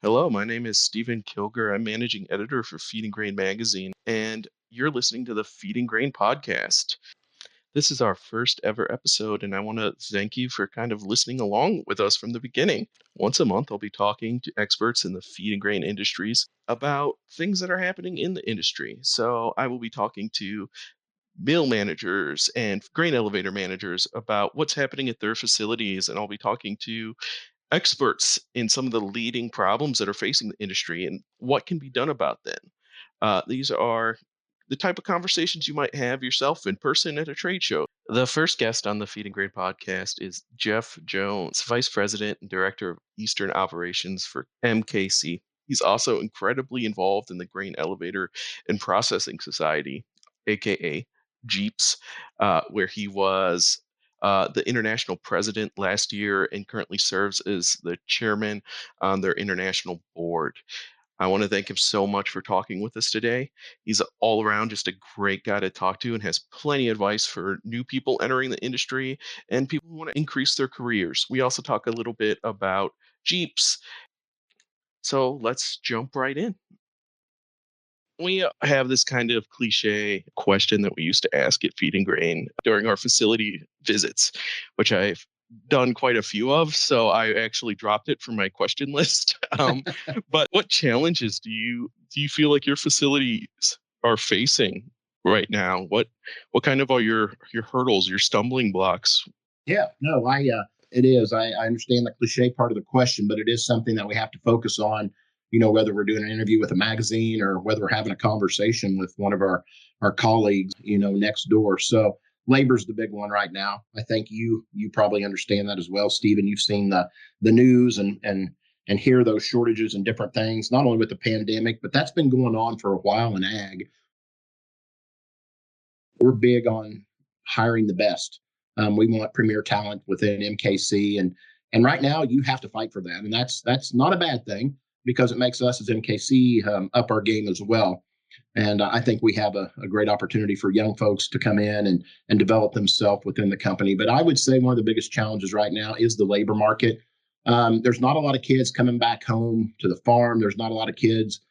Hello, my name is Steven Kilger. I'm managing editor for Feed and Grain magazine, and you're listening to the Feed and Grain podcast. This is our first ever episode, and I want to thank you for kind of listening along with us from the beginning. Once a month, I'll be talking to experts in the feed and grain industries about things that are happening in the industry. So I will be talking to mill managers and grain elevator managers about what's happening at their facilities, and I'll be talking to experts in some of the leading problems that are facing the industry and what can be done about them. These are the type of conversations you might have yourself in person at a trade show. The first guest on the Feed and Grain podcast is Jeff Jones, Vice President and Director of Eastern Operations for MKC. He's also incredibly involved in the Grain Elevator and Processing Society, aka Jeeps, where he was the international president last year and currently serves as the chairman on their international board. I want to thank him so much for talking with us today. He's all around just a great guy to talk to and has plenty of advice for new people entering the industry and people who want to increase their careers. We also talk a little bit about Jeeps. So let's jump right in. We have this kind of cliche question that we used to ask at Feed and Grain during our facility visits, which I've done quite a few of. So I actually dropped it from my question list. But what challenges do you feel like your facilities are facing right now? What kind of are your hurdles, your stumbling blocks? Yeah, no, it is. I understand the cliche part of the question, but it is something that we have to focus on, whether we're doing an interview with a magazine or whether we're having a conversation with one of our colleagues, next door. So labor's the big one right now. I think you probably understand that as well, Stephen. You've seen the news and hear those shortages and different things, not only with the pandemic, but that's been going on for a while in ag. We're big on hiring the best. We want premier talent within MKC, and right now you have to fight for that, and that's not a bad thing because it makes us as MKC up our game as well. And I think we have a great opportunity for young folks to come in and develop themselves within the company. But I would say one of the biggest challenges right now is the labor market. There's not a lot of kids coming back home to the farm. There's not a lot of kids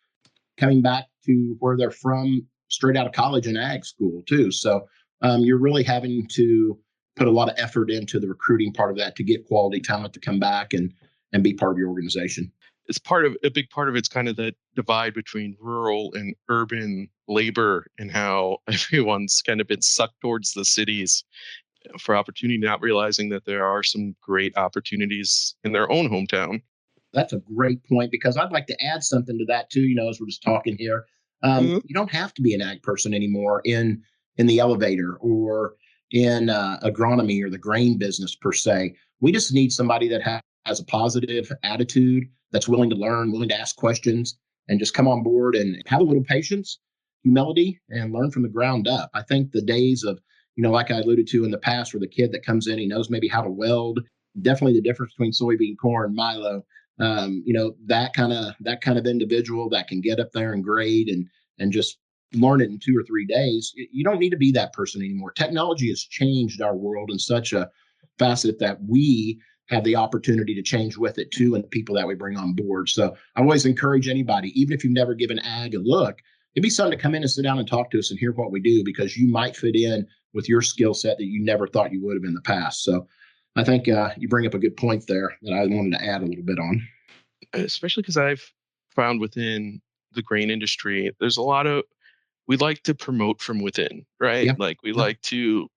coming back to where they're from straight out of college and ag school too. So you're really having to put a lot of effort into the recruiting part of that to get quality talent to come back and be part of your organization. It's part of a big part of it's kind of the divide between rural and urban labor and how everyone's kind of been sucked towards the cities for opportunity, not realizing that there are some great opportunities in their own hometown. That's a great point because I'd like to add something to that too. As we're just talking here, you don't have to be an ag person anymore in the elevator or in agronomy or the grain business per se. We just need somebody that has a positive attitude, that's willing to learn, willing to ask questions, and just come on board and have a little patience, humility, and learn from the ground up. I think the days of, like I alluded to in the past, where the kid that comes in, he knows maybe how to weld, definitely the difference between soybean, corn, milo. That kind of individual that can get up there and grade and just learn it in 2 or 3 days. You don't need to be that person anymore. Technology has changed our world in such a facet that we have the opportunity to change with it too, and the people that we bring on board. So I always encourage anybody, even if you've never given ag a look, it'd be something to come in and sit down and talk to us and hear what we do, because you might fit in with your skill set that you never thought you would have in the past. So I think you bring up a good point there that I wanted to add a little bit on. Especially because I've found within the grain industry, there's a lot of we like to promote from within, right? Yeah. Like we Yeah. like to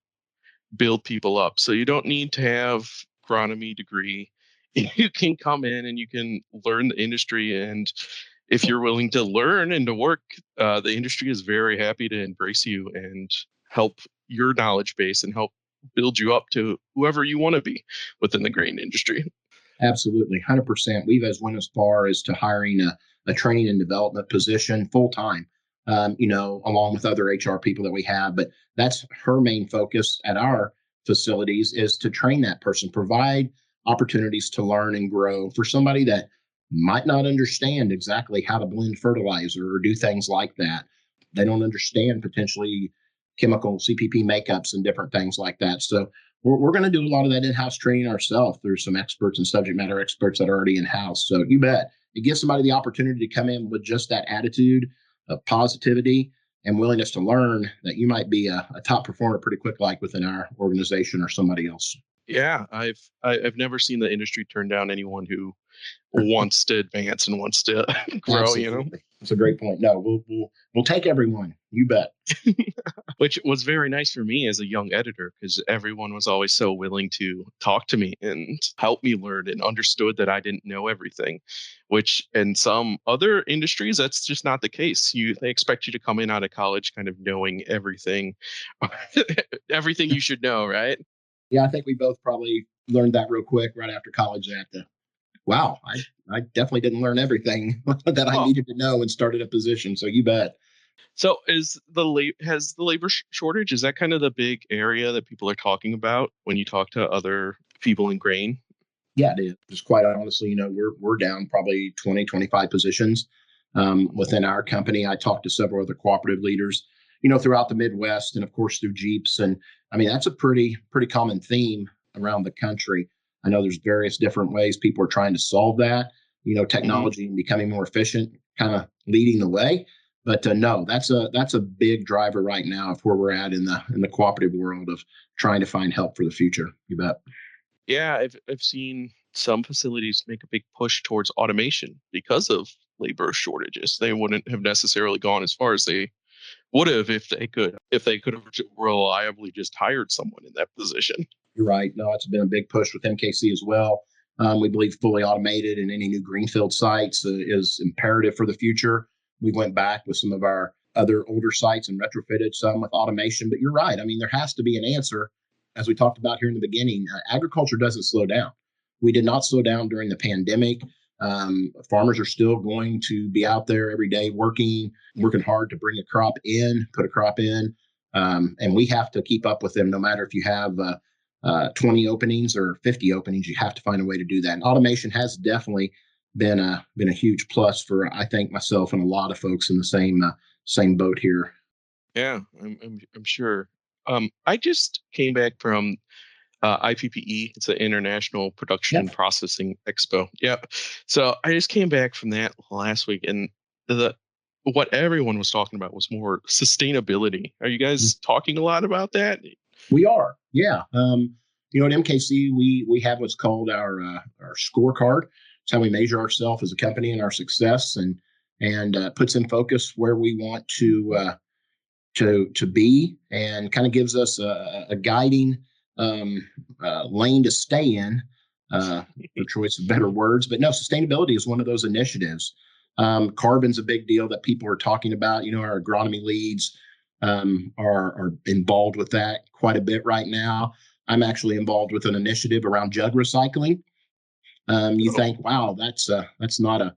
build people up. So you don't need to have agronomy degree. You can come in and you can learn the industry, and if you're willing to learn and to work, the industry is very happy to embrace you and help your knowledge base and help build you up to whoever you want to be within the grain industry. Absolutely, 100%. We've as went as far as to hiring a training and development position full time, along with other HR people that we have. But that's her main focus at our facilities, is to train that person, provide opportunities to learn and grow for somebody that might not understand exactly how to blend fertilizer or do things like that. They don't understand potentially chemical CPP makeups and different things like that. So we're going to do a lot of that in-house training ourselves. There's some experts and subject matter experts that are already in-house. So you bet it gives somebody the opportunity to come in with just that attitude of positivity and willingness to learn that you might be a top performer pretty quick, like within our organization or somebody else. Yeah, I've never seen the industry turn down anyone who wants to advance and wants to grow. Absolutely. That's a great point. No, we'll take everyone. You bet. Which was very nice for me as a young editor because everyone was always so willing to talk to me and help me learn and understood that I didn't know everything, which in some other industries, that's just not the case. They expect you to come in out of college kind of knowing everything, everything you should know, right? Yeah, I think we both probably learned that real quick right after college that wow, I definitely didn't learn everything that I Oh, needed to know and started a position. So you bet. so has the labor shortage, is that kind of the big area that people are talking about when you talk to other people in grain? Yeah, it is. Just quite honestly, we're down probably 20, 25 positions within our company. I talked to several other cooperative leaders, throughout the Midwest and of course through Jeeps. And I mean, that's a pretty common theme around the country. I know there's various different ways people are trying to solve that, Hmm. technology and becoming more efficient, kind of leading the way. But no, that's a big driver right now of where we're at in the cooperative world of trying to find help for the future. You bet. Yeah, I've seen some facilities make a big push towards automation because of labor shortages. They wouldn't have necessarily gone as far as they would have if they could have reliably just hired someone in that position. You're right. No, it's been a big push with MKC as well. We believe fully automated in any new greenfield sites is imperative for the future. We went back with some of our other older sites and retrofitted some with automation. But you're right. I mean, there has to be an answer. As we talked about here in the beginning, agriculture doesn't slow down. We did not slow down during the pandemic. Farmers are still going to be out there every day working hard to bring a crop in, put a crop in. And we have to keep up with them no matter if you have 20 openings or 50 openings, you have to find a way to do that. And automation has definitely been a huge plus for, I think, myself and a lot of folks in the same boat here. Yeah, I'm sure. I just came back from IPPE. It's an International Production Yeah. and Processing Expo. Yeah. So I just came back from that last week, and the what everyone was talking about was more sustainability. Are you guys talking a lot about that? We are, yeah. At MKC, we have what's called our scorecard. It's how we measure ourselves as a company and our success, and puts in focus where we want to be, and kind of gives us a guiding lane to stay in, for choice of better words. But no, sustainability is one of those initiatives. Carbon's a big deal that people are talking about. Our agronomy leads are involved with that quite a bit right now. I'm actually involved with an initiative around jug recycling. You Oh, think, wow, that's not a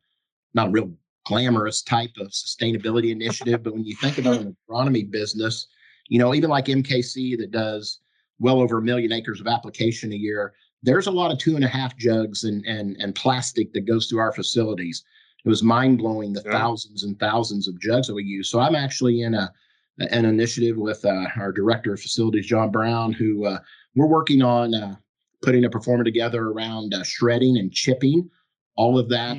real glamorous type of sustainability initiative. But when you think about an agronomy business, even like MKC that does well over 1 million acres of application a year, there's a lot of 2.5 jugs and plastic that goes through our facilities. It was mind blowing the yeah. thousands and thousands of jugs that we use. So I'm actually in an initiative with our director of facilities, John Brown, who we're working on putting a performer together around shredding and chipping all of that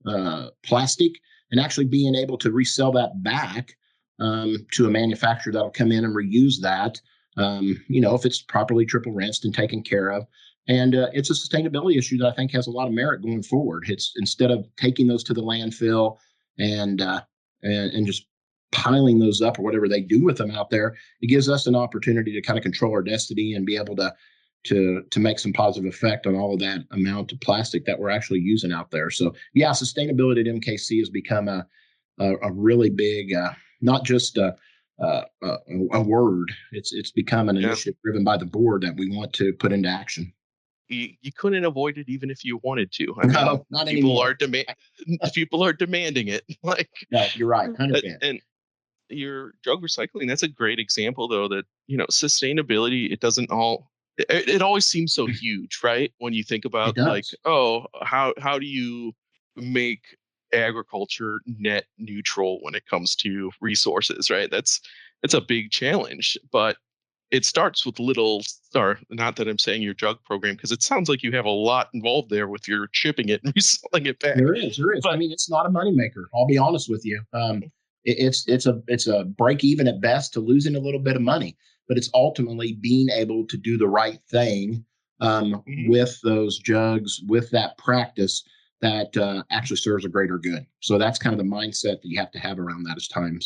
Mhm. plastic, and actually being able to resell that back to a manufacturer that'll come in and reuse that, if it's properly triple rinsed and taken care of. And it's a sustainability issue that I think has a lot of merit going forward. It's instead of taking those to the landfill and and just piling those up or whatever they do with them out there, it gives us an opportunity to kind of control our destiny and be able to make some positive effect on all of that amount of plastic that we're actually using out there. So yeah, sustainability at MKC has become a really big, not just a word. It's become an Yeah. initiative driven by the board that we want to put into action. You couldn't avoid it even if you wanted to. I mean, No, not people are anymore. demand people are demanding it. Like, No, you're right, 100%. and your drug recycling, that's a great example though that, sustainability, it doesn't all it always seems so huge, right? When you think It about like, does. oh, how do you make agriculture net neutral when it comes to resources, right? That's a big challenge, but it starts with little, or not that I'm saying your jug program, because it sounds like you have a lot involved there with your shipping it and reselling it back. There is, there is. I But mean, it's not a moneymaker. I'll be honest with you. It's a break even at best to losing a little bit of money, but it's ultimately being able to do the right thing mhm. with those jugs, with that practice that actually serves a greater good. So that's kind of the mindset that you have to have around that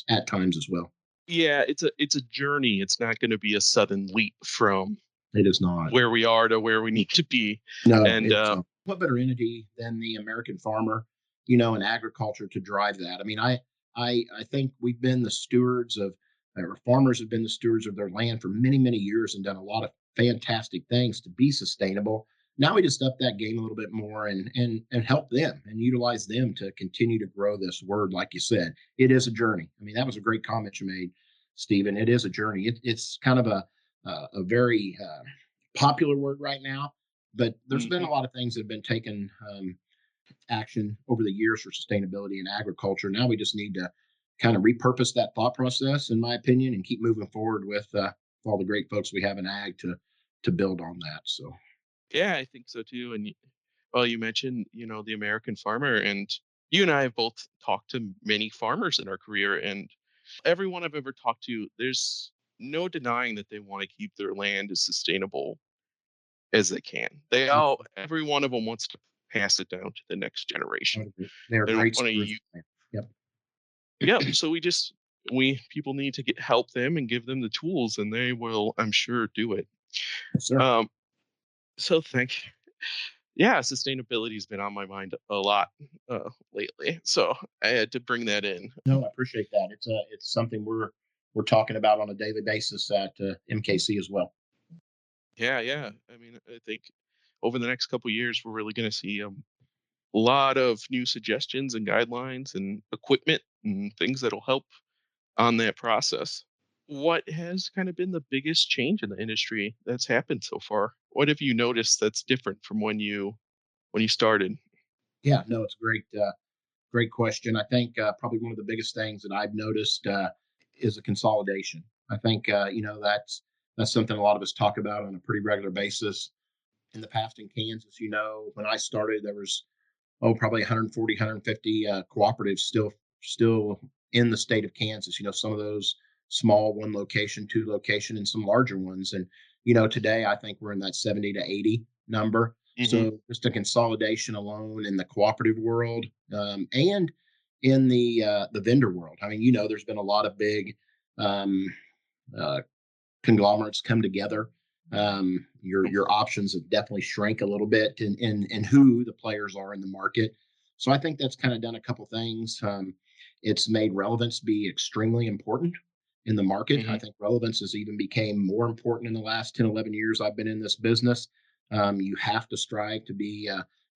at times as well. Yeah, it's a journey. It's not going to be a sudden leap from It is not. where we are to where we need to be. No, And it's not. What better entity than the American farmer, and agriculture to drive that? I mean, I think we've been the stewards of, or farmers have been the stewards of their land for many, many years and done a lot of fantastic things to be sustainable. Now we just up that game a little bit more and help them and utilize them to continue to grow this word. Like you said, it is a journey. I mean, that was a great comment you made, Stephen. It is a journey. It's kind of a very popular word right now, but there's been mhm. a lot of things that have been taken action over the years for sustainability in agriculture. Now we just need to kind of repurpose that thought process, in my opinion, and keep moving forward with all the great folks we have in ag to build on that. So Yeah, I think so too. And well, you mentioned, the American farmer, and you and I have both talked to many farmers in our career, and everyone I've ever talked to, there's no denying that they want to keep their land as sustainable as they can. Every one of them wants to pass it down to the next generation. they're They don't great want to stewards. use, Yep. yep. So we people need to help them and give them the tools, and they will, I'm sure, do it. Yes, sir. Um, so thank you. Yeah, sustainability's been on my mind a lot lately, so I had to bring that in. No, I appreciate that. It's something we're talking about on a daily basis at MKC as well. Yeah, yeah. I mean, I think over the next couple years, we're really going to see a lot of new suggestions and guidelines and equipment and things that'll help on that process. What has kind of been the biggest change in the industry that's happened so far? What have you noticed that's different from when you started? Yeah, no, it's great. Great question. I think probably one of the biggest things that I've noticed is a consolidation. I think that's something a lot of us talk about on a pretty regular basis. In the past in Kansas, when I started, there was probably 140, 150 cooperatives still in the state of Kansas. Some of those small one location, two location, and some larger ones. And today I think we're in that 70 to 80 number. Hmm. So just a consolidation alone in the cooperative world and in the vendor world. I mean, there's been a lot of big um, uh, conglomerates come together. Your options have definitely shrank a little bit in who the players are in the market. So I think that's kind of done a couple things. It's made relevance be extremely important in the market. I Hmm. think relevance has even became more important in the last 10, 11 years I've been in this business. You have to strive to be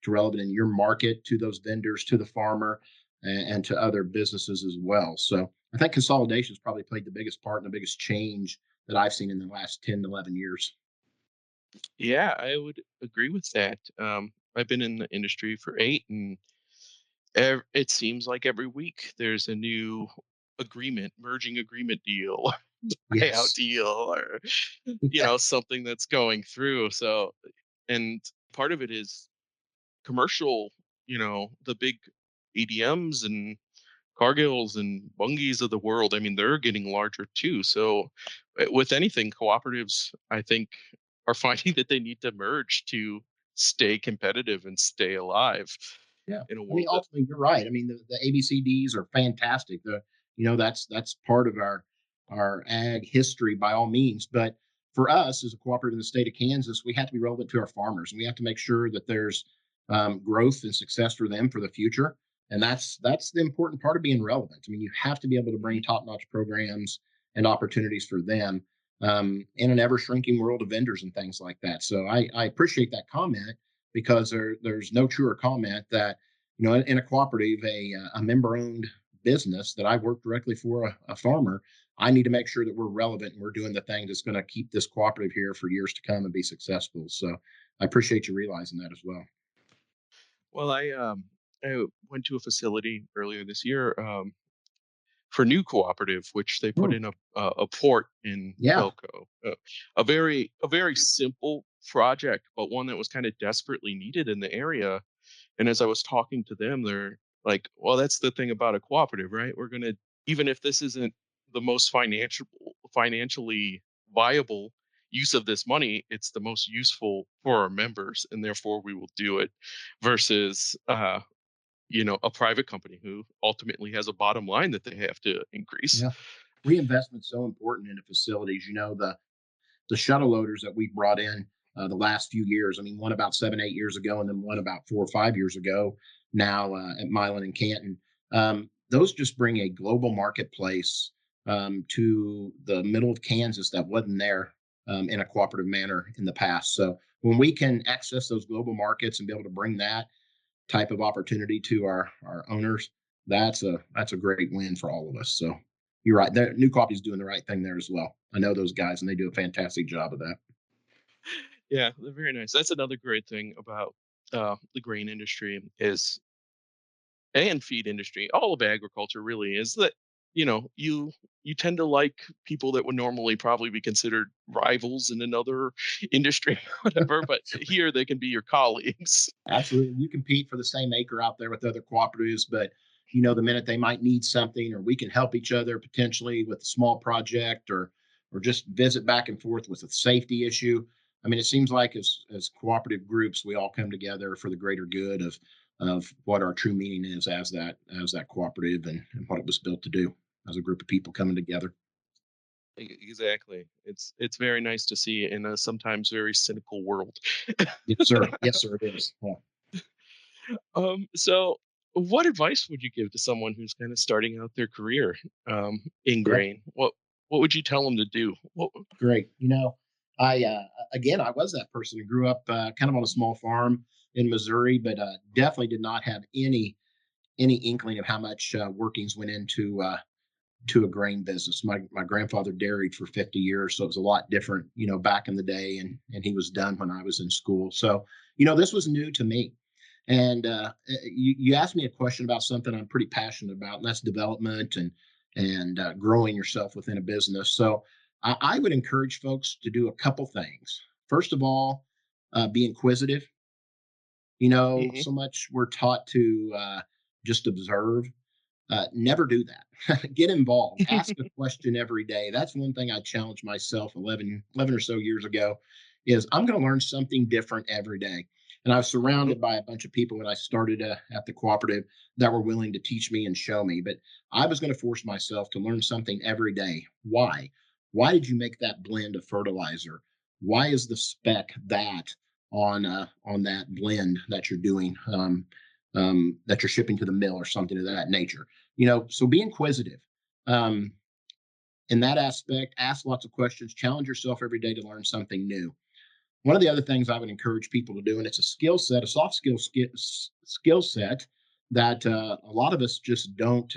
to relevant in your market, to those vendors, to the farmer, and to other businesses as well. So I think consolidation has probably played the biggest part and the biggest change that I've seen in the last 10, 11 years. Yeah, I would agree with that. I've been in the industry for 8, and it seems like every week there's a new merging agreement deal, buyout Yes. deal, or Yeah. something that's going through. So, and part of it is commercial. The big EDMs and Cargills and Bungies of the world. I mean, they're getting larger too. So, with anything, cooperatives, I think, are finding that they need to merge to stay competitive and stay alive Yeah. in a I mean, world that. ultimately, you're right. I mean, the ABCDs are fantastic. That's part of our ag history by all means. But for us as a cooperative in the state of Kansas, we have to be relevant to our farmers, and we have to make sure that there's growth and success for them for the future. And that's the important part of being relevant. I mean, you have to be able to bring Mhm. top notch programs and opportunities for them in an ever shrinking world of vendors and things like that. So I appreciate that comment because there's no truer comment that in a cooperative, a member owned business that I work directly for a farmer, I need to make sure that we're relevant and we're doing the thing that's going to keep this cooperative here for years to come and be successful. So I appreciate you realizing that as well. Well, I went to a facility earlier this year. for New Cooperative, which they put Hmm. in a port in Yeah. Elko. A very simple project, but one that was kind of desperately needed in the area. And as I was talking to them, they're like, "Well, that's the thing about a cooperative, right? We're gonna even if this isn't the most financially viable use of this money, it's the most useful for our members, and therefore we will do it." Versus, a private company who ultimately has a bottom line that they have to increase. Yeah. Reinvestment's so important into facilities. The shuttle loaders that we brought in the last few years. I mean, one about 7, 8 years ago, and then one about 4 or 5 years ago. Now at Milan and Canton, those just bring a global marketplace to the middle of Kansas that wasn't there in a cooperative manner in the past. So when we can access those global markets and be able to bring that type of opportunity to our owners, that's a great win for all of us. So you're right. New Coffee is doing the right thing there as well. I know those guys, and they do a fantastic job of that. Yeah, they're very nice. That's another great thing about the grain industry is and feed industry, all of agriculture really is that you tend to like people that would normally probably be considered rivals in another industry or whatever, but here they can be your colleagues. Absolutely. You compete for the same acre out there with other cooperatives, but the minute they might need something, or we can help each other potentially with a small project, or just visit back and forth with a safety issue. I mean, it seems like as cooperative groups, we all come together for the greater good of what our true meaning is as that cooperative, and what it was built to do as a group of people coming together. Exactly. It's very nice to see in a sometimes very cynical world. Yes, sir. Yes, sir. It is. Yeah. So what advice would you give to someone who's kind of starting out their career in Yeah. grain? What would you tell them to do? Great. I again, I was that person who grew up kind of on a small farm in Missouri, but definitely did not have any inkling of how much workings went into to a grain business. My grandfather dairied for 50 years, so it was a lot different, back in the day, and he was done when I was in school. So, this was new to me. And you asked me a question about something I'm pretty passionate about, and that's development and growing yourself within a business. So I would encourage folks to do a couple things. First of all, be inquisitive. Hmm. So much we're taught to just observe. Never do that. Get involved. Ask a question every day. That's one thing I challenged myself 11 or so years ago is I'm going to learn something different every day. And I was Hmm. surrounded by a bunch of people when I started at the cooperative that were willing to teach me and show me. But I was going to force myself to learn something every day. Why? Why did you make that blend of fertilizer? Why is the spec that on that blend that you're doing, that you're shipping to the mill or something of that nature? So be inquisitive um, in that aspect. Ask lots of questions, challenge yourself every day to learn something new. One of the other things I would encourage people to do, and it's a skill set, a soft skill set that a lot of us just don't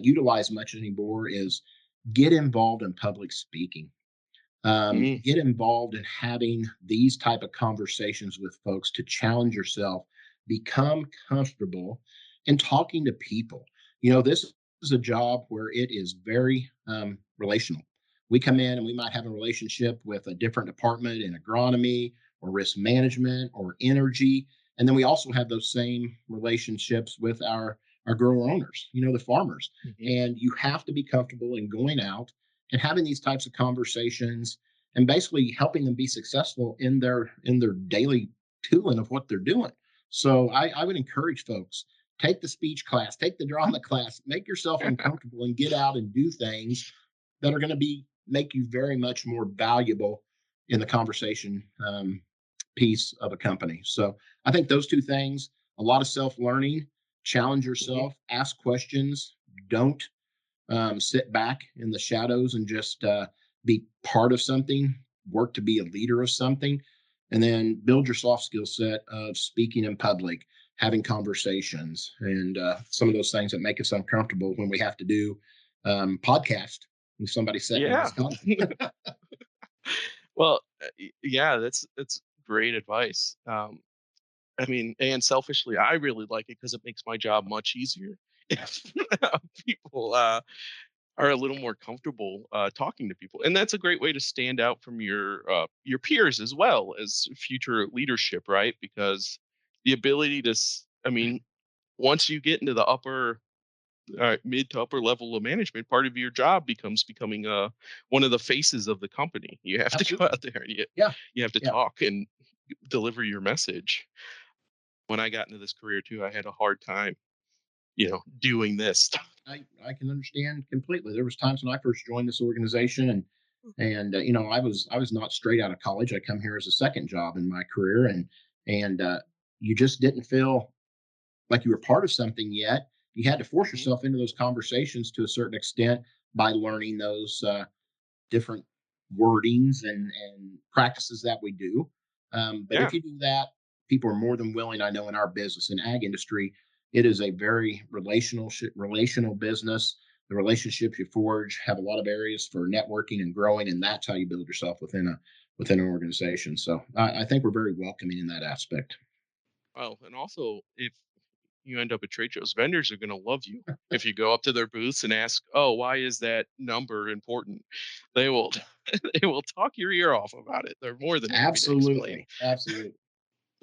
utilize much anymore, is get involved in public speaking. Hmm. Get involved in having these type of conversations with folks to challenge yourself, become comfortable in talking to people. This is a job where it is very relational. We come in and we might have a relationship with a different department in agronomy or risk management or energy, and then we also have those same relationships with our grower owners, the farmers. Hmm. And you have to be comfortable in going out and having these types of conversations, and basically helping them be successful in their daily tooling of what they're doing. So I would encourage folks, take the speech class, take the drama class, make yourself uncomfortable, and get out and do things that are going to be make you very much more valuable in the conversation piece of a company. So I think those two things, a lot of self learning, challenge Hmm. yourself, ask questions, don't sit back in the shadows and just be part of something, work to be a leader of something, and then build your soft skill set of speaking in public, having conversations, and some of those things that make us uncomfortable when we have to do podcast with somebody sitting in Yeah. Wisconsin. Well, yeah, that's great advice. I mean, and selfishly, I really like it because it makes my job much easier. If people are a little more comfortable talking to people, and that's a great way to stand out from your peers as well as future leadership, right? Because the ability to, I mean, once you get into the mid to upper level of management, part of your job becomes becoming one of the faces of the company. You have to go Absolutely. out there and Yeah. you have to Yeah. talk and deliver your message. When I got into this career too, I had a hard time, doing this. I can understand completely. There was times when I first joined this organization, and I was not straight out of college. I come here as a second job in my career, and you just didn't feel like you were part of something yet. You had to force Mhm. yourself into those conversations to a certain extent by learning those different wordings and practices that we do. But Yeah. if you do that, people are more than willing. I know in our business, in ag industry, it is a very relational business. The relationships you forge have a lot of areas for networking and growing, and that's how you build yourself within an organization. So I think we're very welcoming in that aspect. Oh, and also if you end up at trade shows, vendors are going to love you if you go up to their booths and ask, "Oh, why is that number important?" They will they will talk your ear off about it. They're more than happy to explain. Absolutely, absolutely.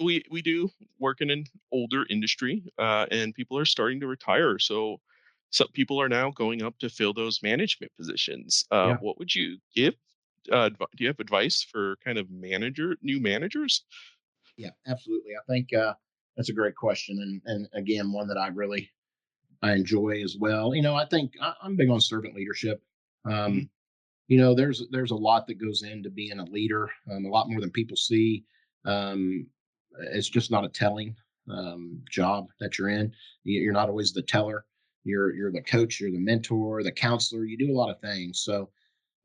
We do work in an older industry, and people are starting to retire. So some people are now going up to fill those management positions. Yeah. What would you give? Do you have advice for kind of new managers? Yeah, absolutely. I think that's a great question, and again, one that I enjoy as well. I think I'm big on servant leadership. Hmm. Um, there's a lot that goes into being a leader, a lot more than people see. Um, it's just not a telling job that you're in. You're not always the teller. You're the coach. You're the mentor, the counselor. You do a lot of things. So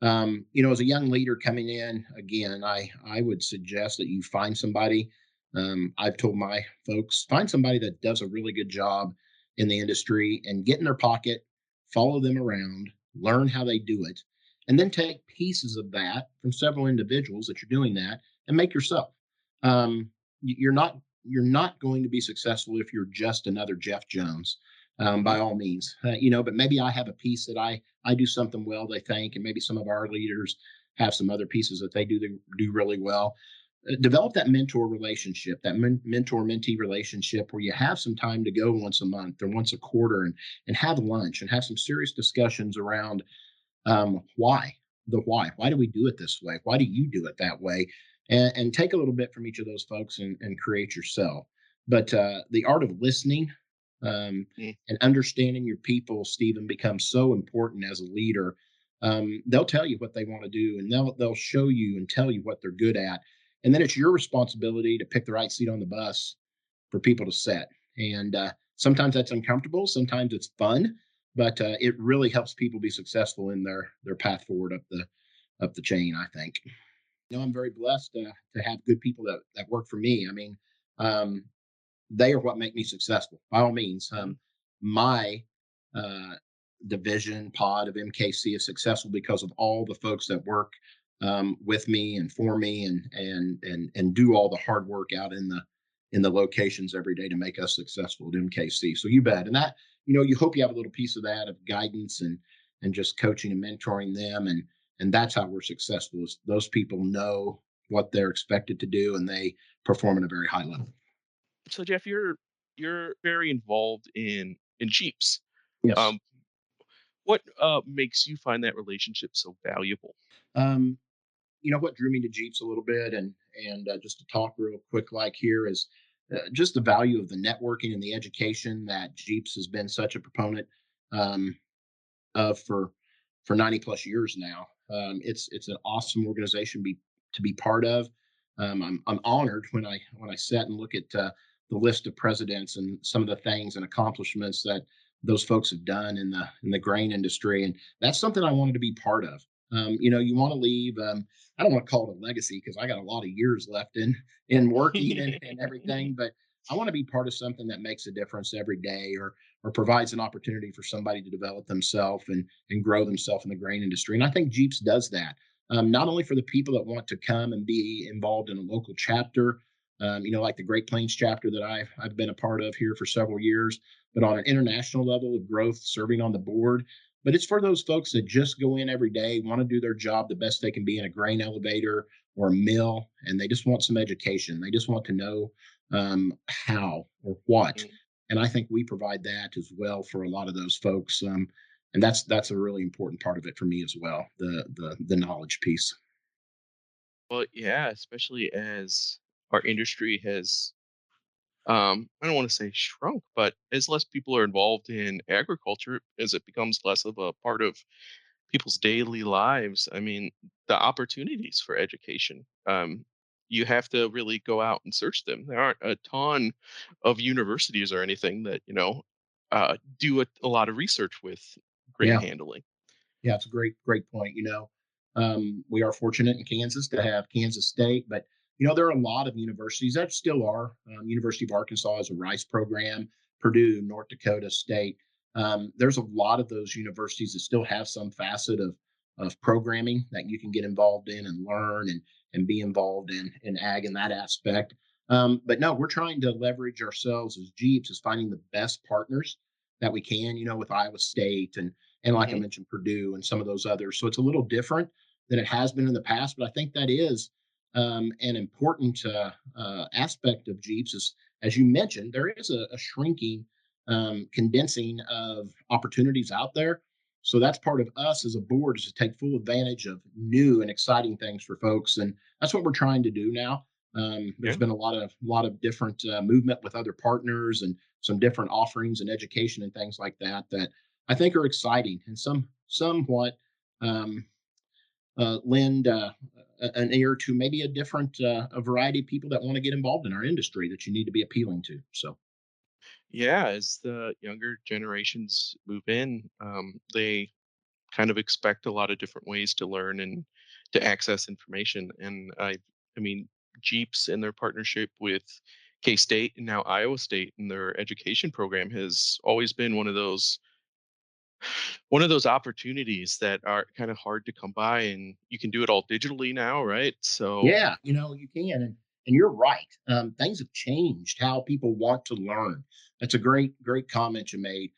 as a young leader coming in, again, I would suggest that you find somebody. I've told my folks find somebody that does a really good job in the industry and get in their pocket, follow them around, learn how they do it, and then take pieces of that from several individuals that you're doing that and make yourself. You're not going to be successful if you're just another Jeff Jones. Hmm. By all means, but maybe I have a piece that I do something well, they think, and maybe some of our leaders have some other pieces that they do really well. Develop that mentor relationship, that mentor mentee relationship where you have some time to go once a month or once a quarter and have lunch and have some serious discussions around why the why. Why do we do it this way? Why do you do it that way? And take a little bit from each of those folks and create yourself. But the art of listening and understanding your people, Stephen, becomes so important as a leader. They'll tell you what they want to do, and they'll show you and tell you what they're good at, and then it's your responsibility to pick the right seat on the bus for people to sit. And sometimes that's uncomfortable, sometimes it's fun, but it really helps people be successful in their path forward up the chain. I think. I'm very blessed to have good people that work for me. I mean, um, they are what make me successful. By all means, Hmm. my uh, division pod of MKC is successful because of all the folks that work with me and for me and do all the hard work out in the locations every day to make us successful at MKC. So you bet, and that you hope you have a little piece of that of guidance and just coaching and mentoring them and that's how we're successful. Is those people know what they're expected to do and they perform at a very high level. So Jeff, you're very involved in Jeeps. Yes. Um, what makes you find that relationship so valuable? Um, what drew me to Jeeps a little bit, and just to talk real quick, like here is just the value of the networking and the education that Jeeps has been such a proponent um, for 90 plus years now. It's an awesome organization to be part of. I'm honored when I sit and look at the list of presidents and some of the things and accomplishments that those folks have done in the grain industry, and that's something I wanted to be part of. You want to leave. I don't want to call it a legacy because I got a lot of years left in working and everything, but I want to be part of something that makes a difference every day, or provides an opportunity for somebody to develop themselves and grow themselves in the grain industry. And I think Jeeps does that. Not only for the people that want to come and be involved in a local chapter, like the Great Plains chapter that I've been a part of here for several years, but on an international level of growth, serving on the board. But it's for those folks that just go in every day, want to do their job the best they can be in a grain elevator or a mill, and they just want some education. They just want to know how or what. Mm. And I think we provide that as well for a lot of those folks. And that's a really important part of it for me as well, the knowledge piece. Well, yeah, especially as our industry has, I don't want to say shrunk, but as less people are involved in agriculture, as it becomes less of a part of people's daily lives, I mean, the opportunities for education, you have to really go out and search them. There aren't a ton of universities or anything that, do a lot of research with grain Yeah. handling. Yeah, it's a great point. We are fortunate in Kansas to have Kansas State, but there are a lot of universities that still are. University of Arkansas has a rice program. Purdue, North Dakota State. There's a lot of those universities that still have some facet of programming that you can get involved in and learn and be involved in ag in that aspect. But no, we're trying to leverage ourselves as Jeeps as finding the best partners that we can. With Iowa State and like I Hmm. mentioned, Purdue and some of those others. So it's a little different than it has been in the past, but I think that is an important aspect of Jeeps. Is, as you mentioned, there is a shrinking, condensing of opportunities out there. So that's part of us as a board is to take full advantage of new and exciting things for folks, and that's what we're trying to do now. There's Yeah. been a lot of different movement with other partners and some different offerings and education and things like that I think are exciting and somewhat um, lend an ear to maybe a variety of people that want to get involved in our industry that you need to be appealing to. So Yeah. As the younger generations move in, they kind of expect a lot of different ways to learn and to access information. And I mean, Jeeps and their partnership with K State and now Iowa State and their education program has always been one of those opportunities that are kind of hard to come by, and you can do it all digitally now, right? So yeah, you can, and you're right. Things have changed how people want to learn. That's a great comment you made.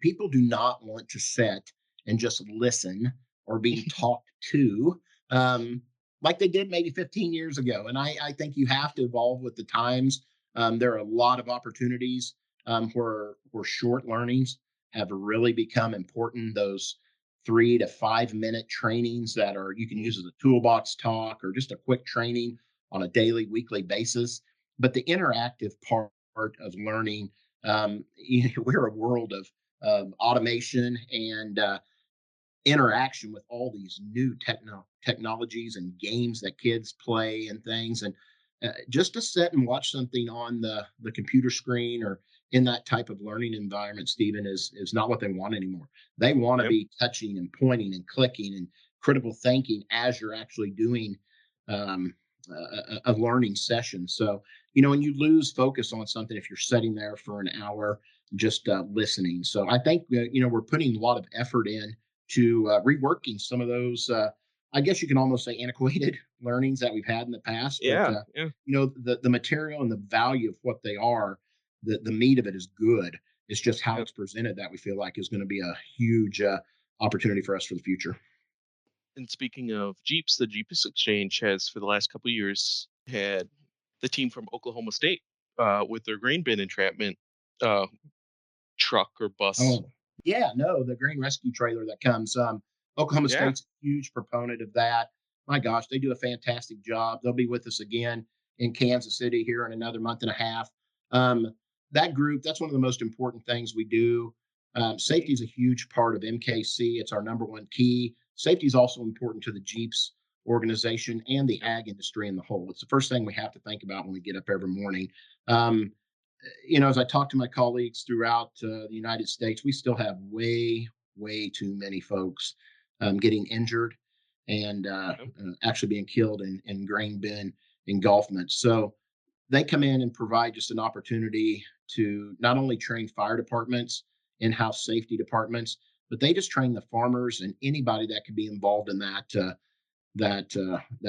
People do not want to sit and just listen or being talked to, um, like they did maybe 15 years ago. And I think you have to evolve with the times. There are a lot of opportunities where short learnings have really become important. Those 3 to 5 minute trainings that are you can mm, use as a toolbox talk or just a quick training on a daily, weekly basis. But the interactive part of learning, we're a world of automation and interaction with all these new technologies and games that kids play and things. And just to sit and watch something on the computer screen or in that type of learning environment, Stephen, is not what they want anymore. They want to yeah, be touching and pointing and clicking and critical thinking as you're actually doing um, a learning session. So, when you lose focus on something, if you're sitting there for an hour just listening. So I think, we're putting a lot of effort in to reworking some of those, I guess you can almost say antiquated learnings that we've had in the past. But, yeah, yeah, the material and the value of what they are, the meat of it is good. It's just how yeah. it's presented that we feel like is going to be a huge opportunity for us for the future. And speaking of Jeeps, the Jeeps Exchange has for the last couple of years had the team from Oklahoma State with their grain bin entrapment uh, truck or bus. Oh, yeah, no, the green rescue trailer that comes. Oklahoma Yeah. State's a huge proponent of that. My gosh, they do a fantastic job. They'll be with us again in Kansas City here in another month and a half. Um, that group, that's one of the most important things we do. Hmm. Safety is a huge part of MKC. It's our number one key. Safety is also important to the Jeeps organization and the Yep. ag industry in the whole. It's the first thing we have to think about when we get up every morning. Um, as I talk to my colleagues throughout the United States, we still have way too many folks getting injured and Yep. actually being killed in grain bin engulfment. So they come in and provide just an opportunity to not only train fire departments, in-house safety departments, but they just train the farmers and anybody that could be involved in that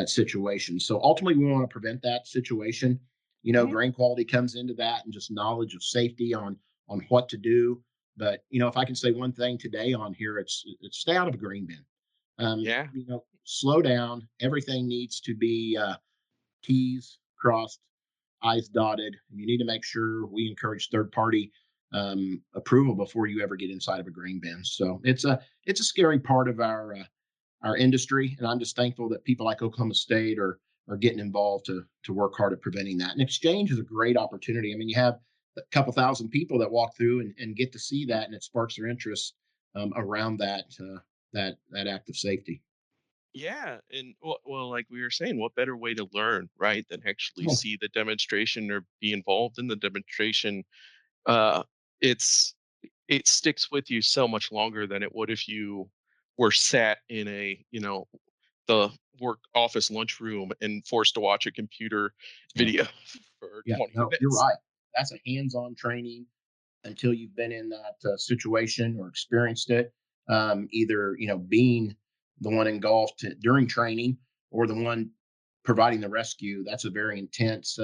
situation. So ultimately, we want to prevent that situation. Mhm. grain quality comes into that, and just knowledge of safety on what to do. But if I can say one thing today on here, it's stay out of a grain bin. Yeah. Slow down. Everything needs to be T's crossed, I's dotted. And you need to make sure we encourage third party approval before you ever get inside of a grain bin. So it's a scary part of our industry, and I'm just thankful that people like Oklahoma State are getting involved to work hard at preventing that. And exchange is a great opportunity. I mean, you have a couple thousand people that walk through and get to see that, and it sparks their interest around that act of safety. Yeah, and well, like we were saying, what better way to learn, right, than actually Oh, see the demonstration or be involved in the demonstration? Uh, it's it sticks with you so much longer than it would if you were sat in the work office lunchroom and forced to watch a computer yeah, video for yeah. 20 No, you're minutes. right. That's a hands-on training until you've been in that situation or experienced it. Either being the one engulfed during training or the one providing the rescue. That's a very intense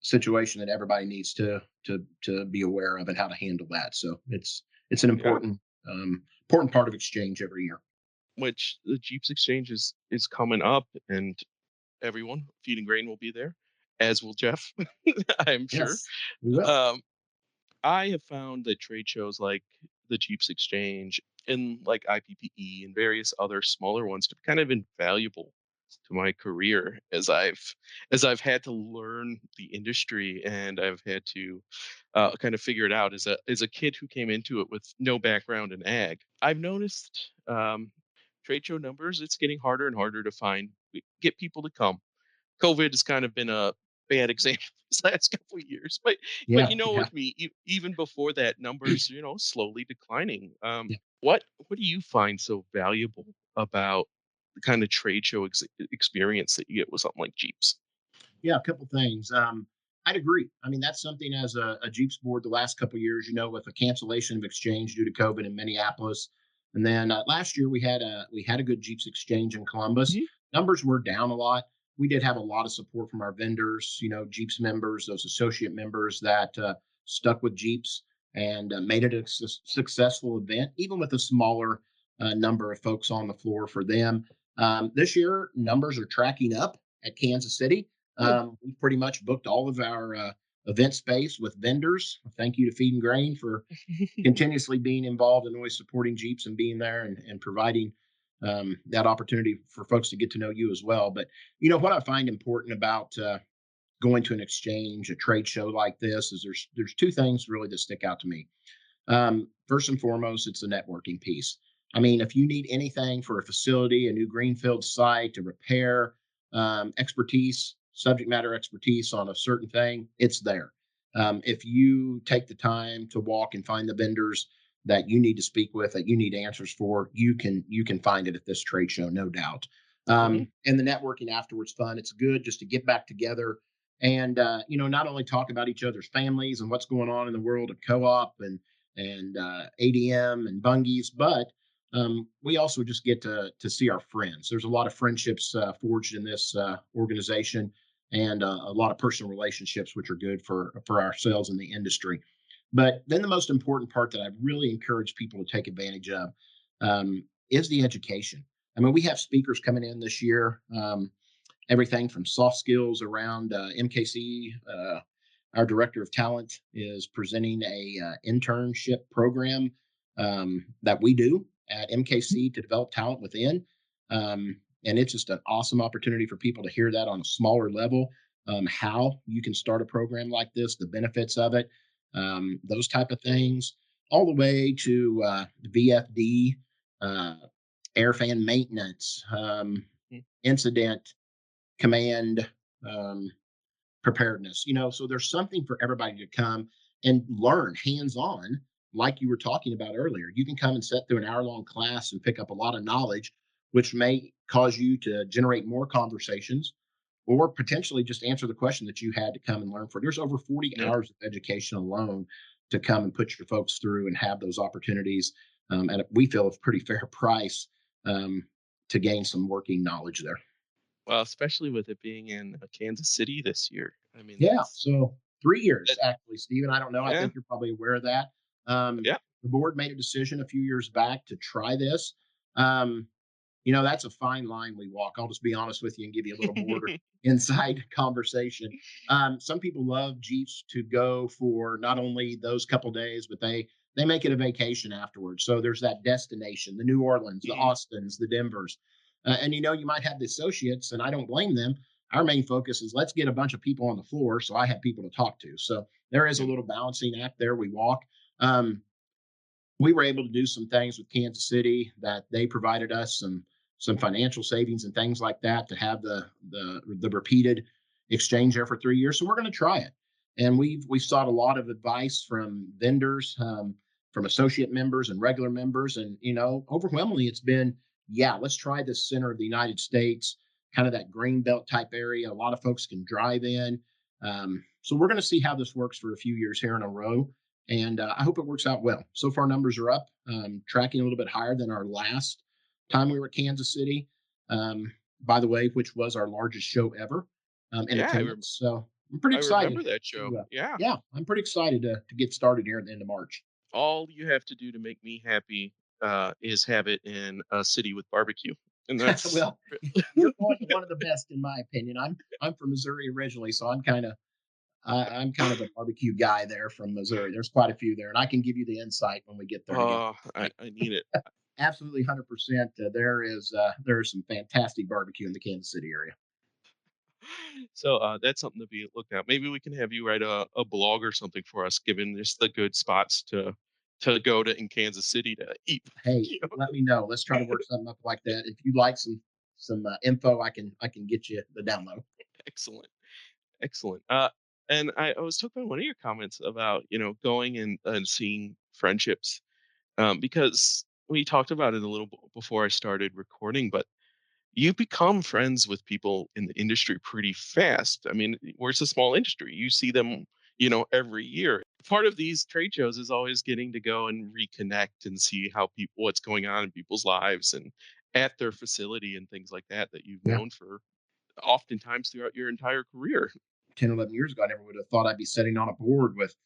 situation that everybody needs to be aware of and how to handle that. So it's an Yeah, important part of exchange every year. which the Jeeps Exchange is coming up, and everyone, Feed and Grain will be there, as will Jeff, I'm sure. Yes, we will. Um, I have found that trade shows like the Jeeps Exchange and like IPPE and various other smaller ones to be kind of invaluable to my career as I've had to learn the industry, and I've had to kind of figure it out as a kid who came into it with no background in ag. I've noticed trade show numbers. It's getting harder and harder to get people to come. COVID has kind of been a bad example this last couple of years, but Yeah, yeah, with me, even before that, numbers slowly declining. yeah. What do you find so valuable about the kind of trade show experience that you get with something like Jeeps? Yeah, a couple things. I'd agree. I mean, that's something as a Jeeps board the last couple of years, with a cancellation of exchange due to COVID in Minneapolis, and then last year we had a good Jeeps exchange in Columbus. Mhm. Numbers were down a lot. We did have a lot of support from our vendors, Jeeps members, those associate members that stuck with Jeeps and made it a successful event, even with a smaller number of folks on the floor for them. This year, numbers are tracking up at Kansas City. Good. We pretty much booked all of our event space with vendors. Thank you to Feed and Grain for continuously being involved and always supporting Jeeps and being there and providing that opportunity for folks to get to know you as well. But what I find important about going to an exchange, a trade show like this, is there's two things really that stick out to me. First and foremost, it's the networking piece. I mean, if you need anything for a facility, a new greenfield site, a repair, expertise, subject matter expertise on a certain thing, it's there. If you take the time to walk and find the vendors that you need to speak with, that you need answers for, you can find it at this trade show, no doubt. Mhm. And the networking afterwards fun. It's good just to get back together and not only talk about each other's families and what's going on in the world of co-op and ADM and Bungies, but we also just get to see our friends. There's a lot of friendships forged in this organization, and a lot of personal relationships, which are good for ourselves in the industry. But then the most important part that I really encourage people to take advantage of is the education. I mean, we have speakers coming in this year. Everything from soft skills around MKC. Our director of talent is presenting a internship program that we do at MKC to develop talent within. And it's just an awesome opportunity for people to hear that on a smaller level, how you can start a program like this, the benefits of it, those type of things, all the way to VFD, uh, air fan maintenance, Mhm. incident command, um, preparedness. So there's something for everybody to come and learn hands on, like you were talking about earlier. You can come and sit through an hour-long class and pick up a lot of knowledge, which may cause you to generate more conversations or potentially just answer the question that you had to come and learn for. There's over 40 Yeah. hours of education alone to come and put your folks through and have those opportunities. And we feel a pretty fair price um, to gain some working knowledge there. Well, especially with it being in Kansas City this year. I mean, Yeah, so 3 years that, actually, Stephen. I don't know. I yeah, think you're probably aware of that. yeah. The board made a decision a few years back to try this. Um, that's a fine line we walk. I'll just be honest with you and give you a little more inside conversation. Some people love Jeeps to go for not only those couple days, but they make it a vacation afterwards. So there's that destination, the New Orleans, the Mhm, Austins, the Denvers. And you might have the associates, and I don't blame them. Our main focus is let's get a bunch of people on the floor so I have people to talk to. So there is a mhm, little balancing act there. We walk. Um, we were able to do some things with Kansas City that they provided us some financial savings and things like that to have the repeated exchange there for 3 years. So we're going to try it, and we've sought a lot of advice from vendors, from associate members and regular members, and overwhelmingly it's been yeah, let's try the center of the United States, kind of that green belt type area. A lot of folks can drive in. So we're going to see how this works for a few years here in a row, and I hope it works out well. So far, numbers are up, tracking a little bit higher than our last time we were at Kansas City, by the way, which was our largest show ever in yeah, attendance. So I'm pretty I excited remember that show. to, Yeah. yeah, I'm pretty excited to get started here at the end of March. All you have to do to make me happy, is have it in a city with barbecue, and that's Well, you're going to one of the best, in my opinion. I'm from Missouri originally, so I'm kind of a barbecue guy there from Missouri. There's quite a few there, and I can give you the insight when we get there together. oh, I need it. Absolutely 100%. There is some fantastic barbecue in the Kansas City area. So, that's something to be looked at. Maybe we can have you write a blog or something for us, given just the good spots to go to in Kansas City to eat Hey, barbecue. let me know. Let's try to work something up like that. If you'd like some info, I can get you the download. Excellent, excellent. And I was took on one of your comments about, going and seeing friendships, because we talked about it a little before I started recording, but you become friends with people in the industry pretty fast. I mean, we're a small industry. You see them, every year. Part of these trade shows is always getting to go and reconnect and see how people, what's going on in people's lives and at their facility and things like that you've Yeah. known for oftentimes throughout your entire career. 10 or 11 years ago, I never would have thought I'd be sitting on a board with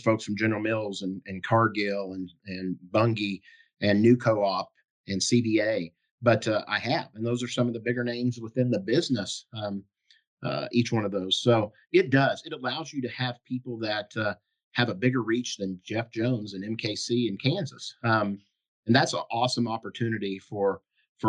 folks from General Mills and Cargill and Bunge and New Co-op and CBA. But I have, and those are some of the bigger names within the business. Each one of those. So it does. It allows you to have people that have a bigger reach than Jeff Jones and MKC in Kansas, and that's an awesome opportunity for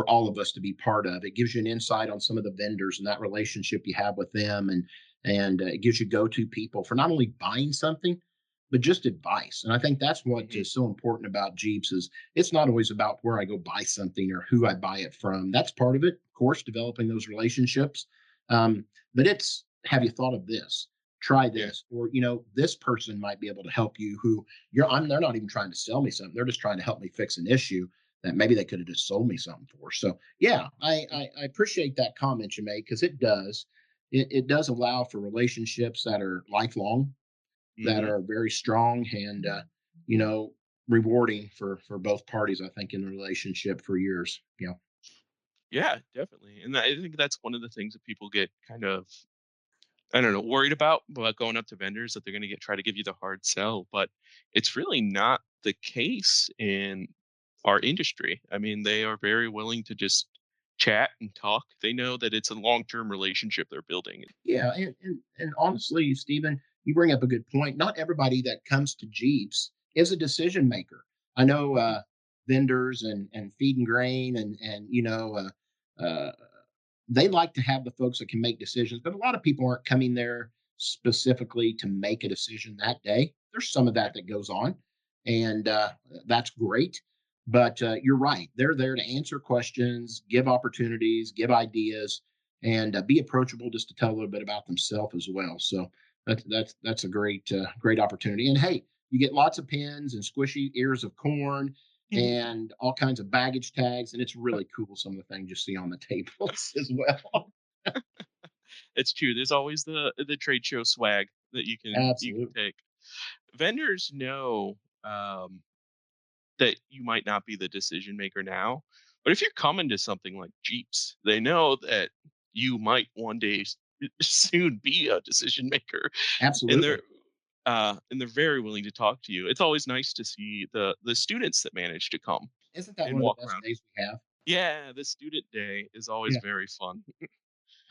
all of us to be part of. It gives you an insight on some of the vendors and that relationship you have with them, and it gives you go-to people for not only buying something, but just advice. And I think that's what Hmm. is so important about Jeeps is it's not always about where I go buy something or who I buy it from. That's part of it, of course, developing those relationships. Um, but it's have you thought of this? Try Yeah. this, or this person might be able to help you. Who they're not even trying to sell me something; they're just trying to help me fix an issue that maybe they could have just sold me something for. So yeah, I appreciate that comment you made because it does allow for relationships that are lifelong, that Hmm. are very strong, and you know rewarding for both parties. I think in the relationship for years. Yeah. Yeah, definitely. And I think that's one of the things that people get kind of, I don't know, worried about going up to vendors that they're going to try to give you the hard sell, but it's really not the case in our industry. I mean, they are very willing to just chat and talk. They know that it's a long-term relationship they're building. Yeah, and honestly, Stephen, you bring up a good point. Not everybody that comes to Jeeps is a decision maker. I know Mhm, vendors and feed and grain and uh, they like to have the folks that can make decisions, but a lot of people aren't coming there specifically to make a decision that day. There's some of yeah. that goes on, and that's great. But you're right; they're there to answer questions, give opportunities, give ideas, and be approachable, just to tell a little bit about themselves as well. So that's a great opportunity. And hey, you get lots of pins and squishy ears of corn and all kinds of baggage tags, and it's really cool some of the things you see on the tables as well. It's true. There's always the trade show swag that you can Absolutely. take. Vendors know, that you might not be the decision maker now, but if you're coming to something like Jeeps, they know that you might one day soon be a decision maker, and Absolutely. they're very willing to talk to you. It's always nice to see the students that manage to come Isn't that and one of walk the best around. days we have? Yeah, the student day is always Yeah. very fun.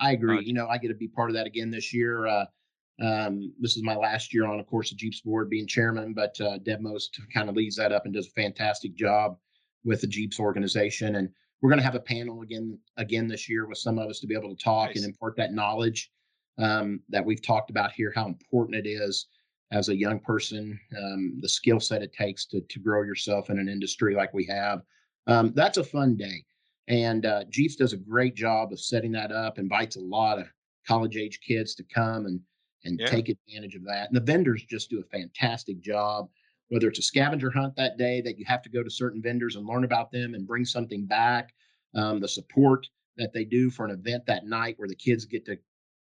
I agree. J I get to be part of that again this year. This is my last year on, of course, the Jeeps board being chairman, but Deb Most kind of leads that up and does a fantastic job with the Jeeps organization. And we're going to have a panel again this year with some of us to be able to talk and Nice. impart that knowledge that we've talked about here, how important it is as a young person, the skill set it takes to grow yourself in an industry like we have. That's a fun day. And Jeeps does a great job of setting that up, invites a lot of college age kids to come and Yeah, take advantage of that. And the vendors just do a fantastic job, whether it's a scavenger hunt that day that you have to go to certain vendors and learn about them and bring something back, the support that they do for an event that night where the kids get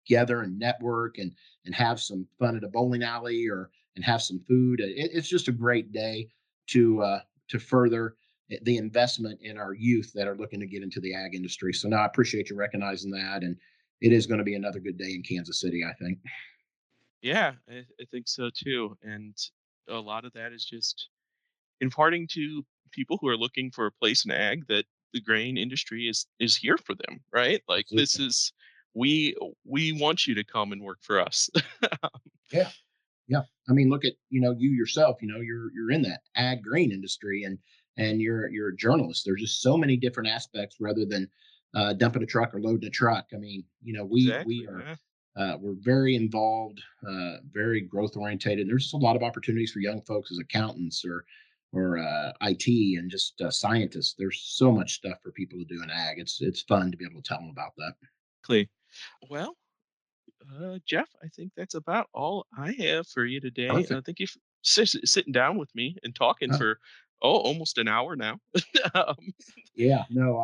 together and network and have some fun at a bowling alley or and have some food. It's just a great day to further the investment in our youth that are looking to get into the ag industry. So, no, I appreciate you recognizing that, and it is going to be another good day in Kansas City, I think. yeah, I think so too. And a lot of that is just imparting to people who are looking for a place in ag that the grain industry is here for them, right? Like this Absolutely. is we we want you to come and work for us. Yeah. Yeah. I mean, look at, you yourself, you're in that ag grain industry and you're a journalist. There's just so many different aspects rather than dumping a truck or loading a truck. I mean, we Exactly. are Yeah. we're very involved, very growth orientated. There's just a lot of opportunities for young folks as accountants or IT and just scientists. There's so much stuff for people to do in ag. It's fun to be able to tell them about that. Exactly. Well, Jeff, I think that's about all I have for you today. Perfect. Thank you for sitting down with me and talking Uh, for almost an hour now. um, yeah, no,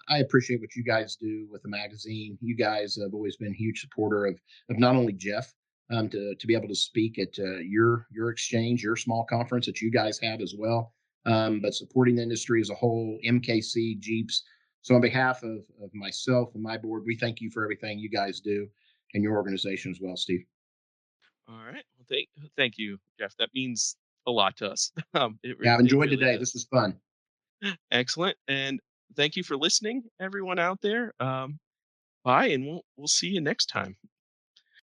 I appreciate what you guys do with the magazine. You guys have always been a huge supporter of not only Jeff, to be able to speak at your exchange, your small conference that you guys have as well, but supporting the industry as a whole, MKC Jeeps. So on behalf of myself and my board, we thank you for everything you guys do and your organization as well, Steve. all right. Well, thank you, Jeff. That means a lot to us. Yeah, I've It enjoyed really today. This does. was fun. Excellent. And thank you for listening, everyone out there. Bye, and we'll see you next time.